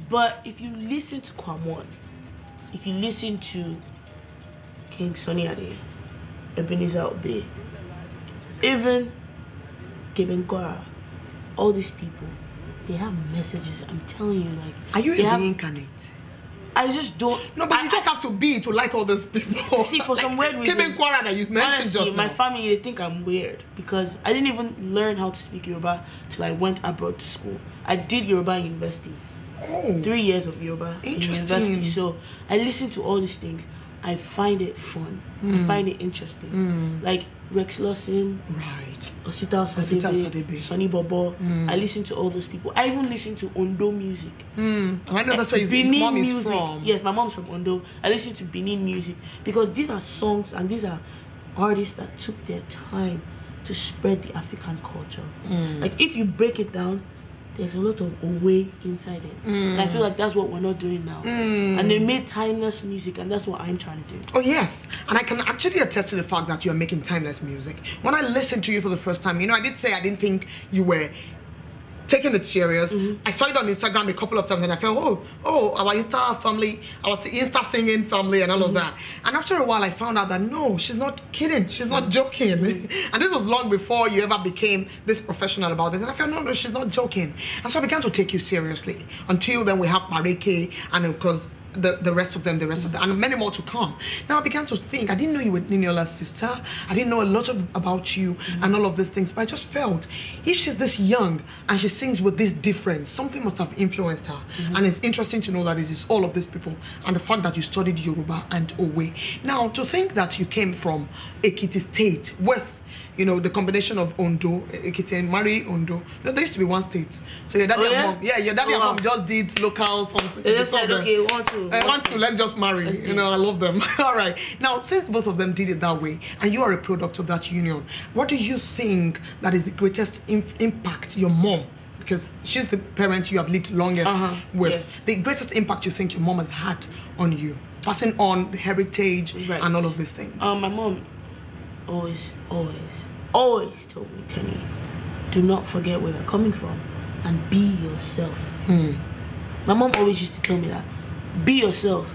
But if you listen to Kwam1, if you listen to King Sonny Ade, Ebenezer Obey, even Kebenkora, all these people, they have messages. I'm telling you, like. Are you reincarnate? I just don't. No, but you just have to be to like all those people. See, for some weird reason. Kebenkora that you mentioned honestly, just now. my family, they think I'm weird because I didn't even learn how to speak Yoruba till I went abroad to school. I did Yoruba in university. 3 years of Yoruba in university. So I listen to all these things. I find it fun. I find it interesting. Like Rex Lawson, right? Osita Osadebe, Sonny Bobo. I listen to all those people. I even listen to Ondo music. And I know that's where his mom is from. Yes, my mom's from Ondo. I listen to Benin music because these are songs and these are artists that took their time to spread the African culture. Like if you break it down, there's a lot of away inside it. And I feel like that's what we're not doing now. And they made timeless music, and that's what I'm trying to do. Oh, yes. And I can actually attest to the fact that you're making timeless music. When I listened to you for the first time, I did say I didn't think you were taking it serious. I saw it on Instagram a couple of times and I felt, our Insta family, our Insta singing family and all of that. And after a while I found out that no, she's not kidding, she's not joking. And this was long before you ever became this professional about this. And I felt, no, she's not joking. And so I began to take you seriously. Until then we have Bareke and of course the rest of them, and many more to come. Now I began to think, I didn't know you were Ninyola's sister. I didn't know a lot about you and all of these things, but I just felt if she's this young and she sings with this difference, something must have influenced her. And it's interesting to know that it is all of these people and the fact that you studied Yoruba and Owe. Now to think that you came from Ekiti State with the combination of Ondo, Ekiti and Mari Ondo. There used to be one state. So your daddy and mom, your daddy and mom just did local something. They just said, okay, want to, let's just marry. I love them. All right. Now, since both of them did it that way, and you are a product of that union, what do you think that is the greatest impact your mom? Because she's the parent you have lived longest with. Yes. The greatest impact you think your mom has had on you, passing on the heritage and all of these things. My mom always told me, Teni, do not forget where you're coming from and be yourself. My mom always used to tell me that be yourself.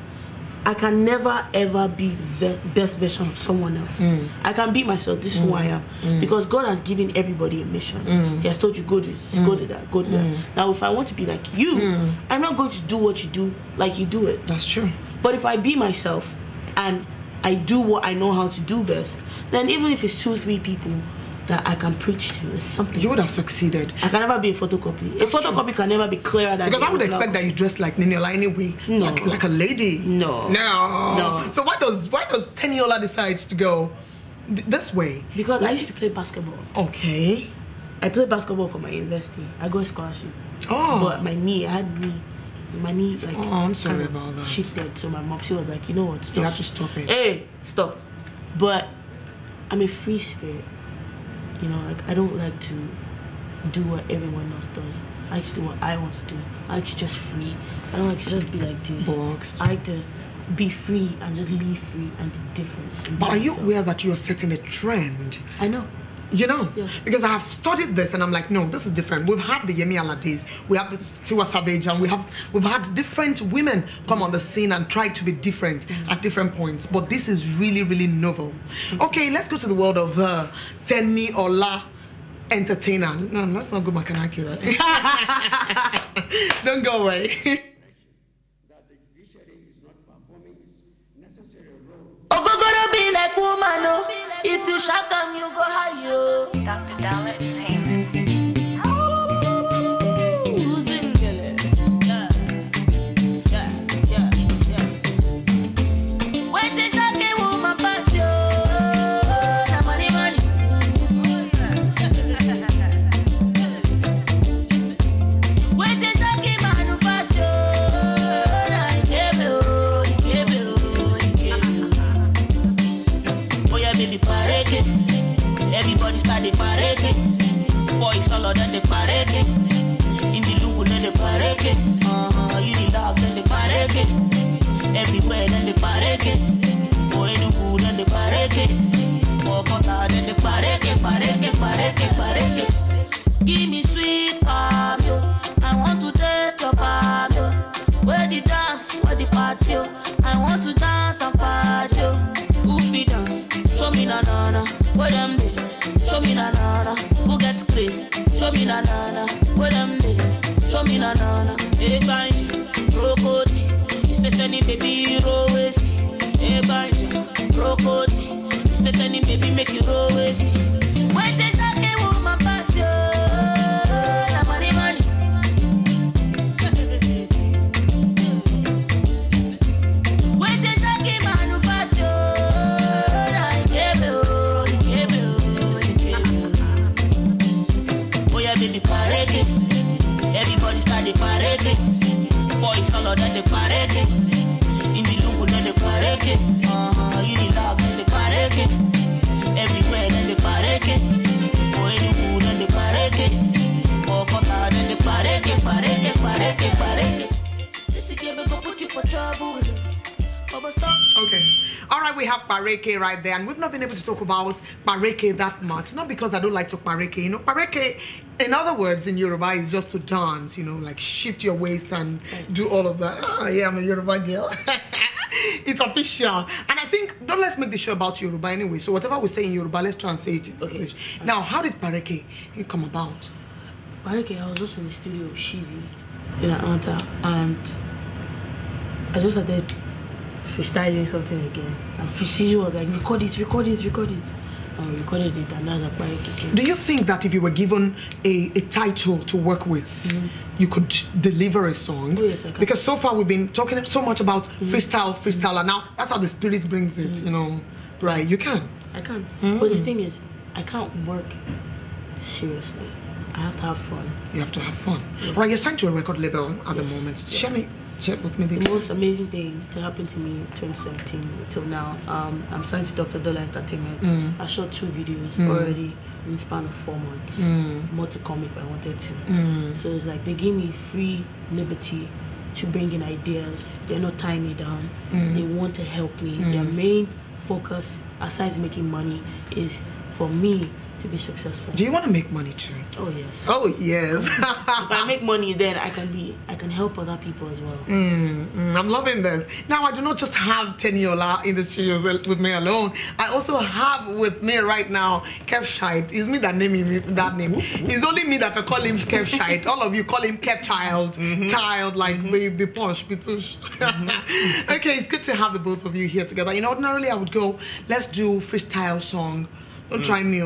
I can never ever be the best version of someone else. I can be myself. This is who I am. Because God has given everybody a mission. He has told you, go this, go to that, go to that. Now, if I want to be like you, I'm not going to do what you do like you do it. That's true. But if I be myself and I do what I know how to do best, then even if it's 2 or 3 people that I can preach to, is something. You would have succeeded. I can never be a photocopy. That's a photocopy true. Can never be clearer than. Because I would expect that you dress like Niniola anyway, like a lady. No. So why does Teniola decides to go this way? Because I used to play basketball. Okay. I played basketball for my university. I got a scholarship. Oh. But my knee, my knee like. Oh, I'm sorry about that. Shifted. So my mom, she was like, you know what? You have to stop it. Hey, stop. But I'm a free spirit. You know, like I don't like to do what everyone else does. I like to do what I want to do. I like to just free. I don't like to just be like this. Boxed. I like to be free and just live free and be different. But are you aware that you are setting a trend? I know. You know? Yes. Because I have studied this and I'm like, no, this is different. We've had the Yemi Alades, we have the Tiwa Savage, and we've had different women come on the scene and try to be different at different points. But this is really, really novel. Okay, let's go to the world of Teni or La entertainer. No, that's not good Makanaki, right? Don't go away. Ogogoro be like woman, oh. If you shock them, you go high, yo. Dr. Dollar Entertainment. Who's in Gilly? Yeah. Wait till shocking woman pass, yo. Na money. Wait till shocking man who pass, yo. Na he gave me. Baby pareke, everybody start the pareke. Boys all of them the pareke. In the look then the pareke. You the dog then the pareke. Everywhere then the pareke. Oh, any good then the pareke. Oh, kota then the pareke. Give me sweet palm, yo. I want to taste your palm, yo. Where the dance, where the party, yo. I want to dance and party, yo. Goofy dance. Show me na na, where them dey? Show me na na, who gets crazy? Show me na na, where them dey? Show me na na. Hey banjo, brokoti, it's the teni baby roll waist. Hey banjo, brokoti, it's the teni baby make you roll waist. When they talk a woman pass you, na money. When they talk a man who pass you. The pareke, everybody start the pareke. Boys all of them the pareke. In the look then the pareke. You the dog then the pareke. Everywhere then the pareke. Oh, any good then the pareke. Oh, kota then the pareke. This game go put you for trouble. Okay. All right, we have Pareke right there, and we've not been able to talk about Pareke that much. Not because I don't like to Pareke. You know, Pareke, in other words, in Yoruba, is just to dance, you know, like shift your waist and do all of that. Oh, yeah, I'm a Yoruba girl. It's official. And I think, let's make the show about Yoruba anyway. So whatever we say in Yoruba, let's try and say it in English. Now, how did Pareke come about? Pareke, I was just in the studio with Shizzy in Atlanta, and I just started freestyling something again. And Shizzy was like, record it. And recorded it, and that's a Pareke. Do you think that if you were given a title to work with, you could deliver a song? Oh, yes, I can. Because so far we've been talking so much about freestyle, and now that's how the spirit brings it, you know. Right, you can. I can. But the thing is, I can't work seriously. I have to have fun. You have to have fun. Yeah. Right, you're signed to a record label at the moment. Share with me the most amazing thing to happen to me in 2017 till now. I'm signed to Dr. Dollar Entertainment. I shot 2 videos already in the span of 4 months. More to come if I wanted to. So it's like they gave me free liberty to bring in ideas. They're not tying me down. They want to help me. Their main focus, aside making money, is for me to be successful. Do you want to make money too? Oh yes. Oh yes. If I make money, then I can help other people as well. I'm loving this. Now I do not just have Teniola in the studios with me alone. I also have with me right now Kev Shite. It's me that name him that name. It's only me that can call him Kev Shite. All of you call him Kev Child. Child, like be posh, be tush. Okay, it's good to have the both of you here together. You know, ordinarily I would go, let's do freestyle song. Don't try me.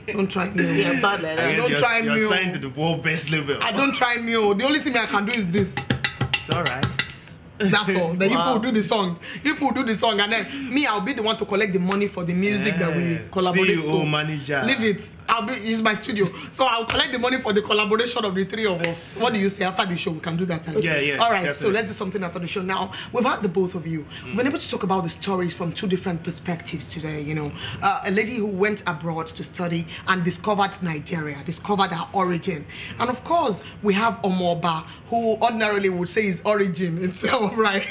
Don't try me. Yeah, bad like that. Don't try me. You're signed to the world best level. I don't try me. The only thing I can do is this. It's alright. That's all. Then you do the song. You do the song, and then me, I'll be the one to collect the money for the music that we collaborate. CEO, manager. Leave it. It's my studio, so I'll collect the money for the collaboration of the three of us. What do you say after the show? We can do that. Yeah. All right. Definitely. So let's do something after the show. Now we've had the both of you. We've been able to talk about the stories from two different perspectives today. You know, a lady who went abroad to study and discovered Nigeria, discovered her origin, and of course we have Omoba, who ordinarily would say his origin itself, right?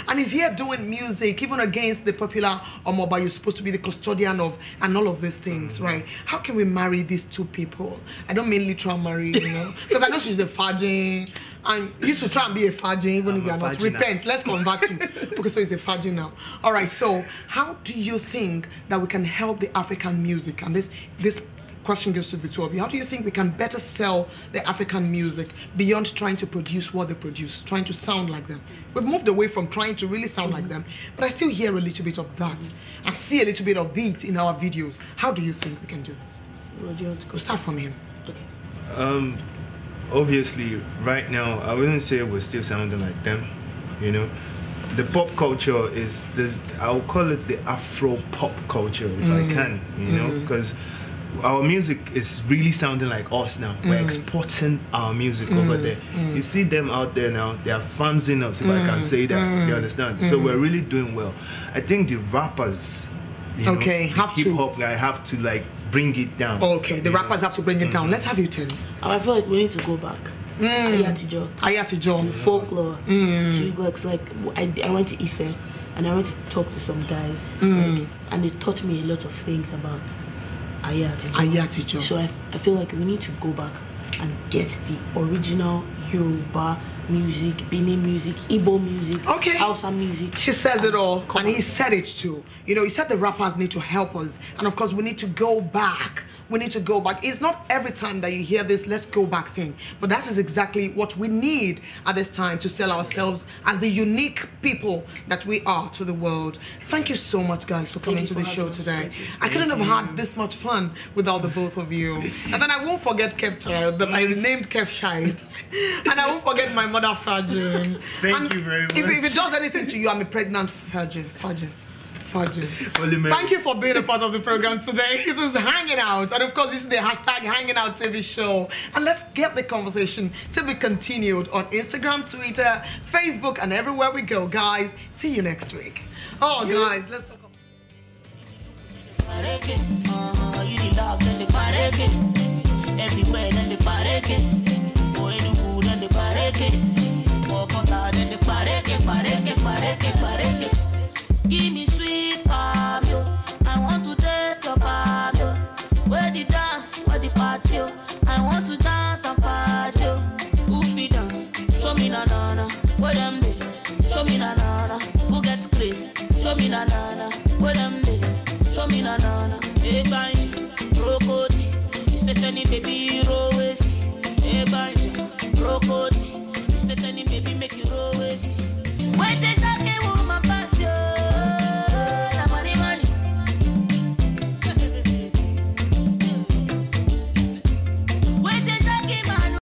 And he's here doing music, even against the popular Omoba you're supposed to be the custodian of, and all of these things, right? How can we marry these two people? I don't mean literal marry, you know, because I know she's a virgin, and you to try and be a virgin, even if you are not. Repent, let's convert you. Okay, so he's a virgin now. All right, so how do you think that we can help the African music? And this question goes to the two of you. How do you think we can better sell the African music beyond trying to produce what they produce, trying to sound like them? We've moved away from trying to really sound like them, but I still hear a little bit of that. I see a little bit of it in our videos. How do you think we can do this? We'll start from him. Okay. Obviously, right now, I wouldn't say we're still sounding like them, you know. The pop culture is this, I'll call it the Afro pop culture, if I can, you know, because our music is really sounding like us now. We're exporting our music over there. You see them out there now, they are fanzing us, if I can say that, you understand? So we're really doing well. I think the rappers, you know, hip-hop guy have to like bring it down. Okay, the rappers have to bring it down. Let's have you, Teni. I feel like we need to go back. Ayatijo. To folklore. To like I went to Ife and I went to talk to some guys and they taught me a lot of things about Ayatijo. So I feel like we need to go back and get the original Yoruba music, Benin music, Igbo music, Hausa music. She says it all, and he said it too. You know, he said the rappers need to help us, and of course we need to go back. We need to go back. It's not every time that you hear this let's go back thing, but that is exactly what we need at this time to sell ourselves as the unique people that we are to the world. Thank you so much, guys, for coming to the show today. I couldn't have had this much fun without the both of you. And then I won't forget Kev Child, that I renamed Kev Shite. And I won't forget my mother virgin. Thank you very much. If it does anything to you, I'm a pregnant virgin. Thank you for being a part of the program today. It is Hanging Out, and of course this is the hashtag Hanging Out TV show. And let's get the conversation to be continued on Instagram, Twitter, Facebook, and everywhere we go, guys. See you next week. Oh, guys, let's talk Give me sweet palm, yo. I want to taste your palm, yo. Where the dance, where the party, yo. I want to dance and party, yo. Goofy dance, show me na na na. Where them day, show me na na na. Who gets crazy, show me na na na. Where them day, show me na na na. Big bang, brokoti. You say Teni baby, roll waist. Big bang.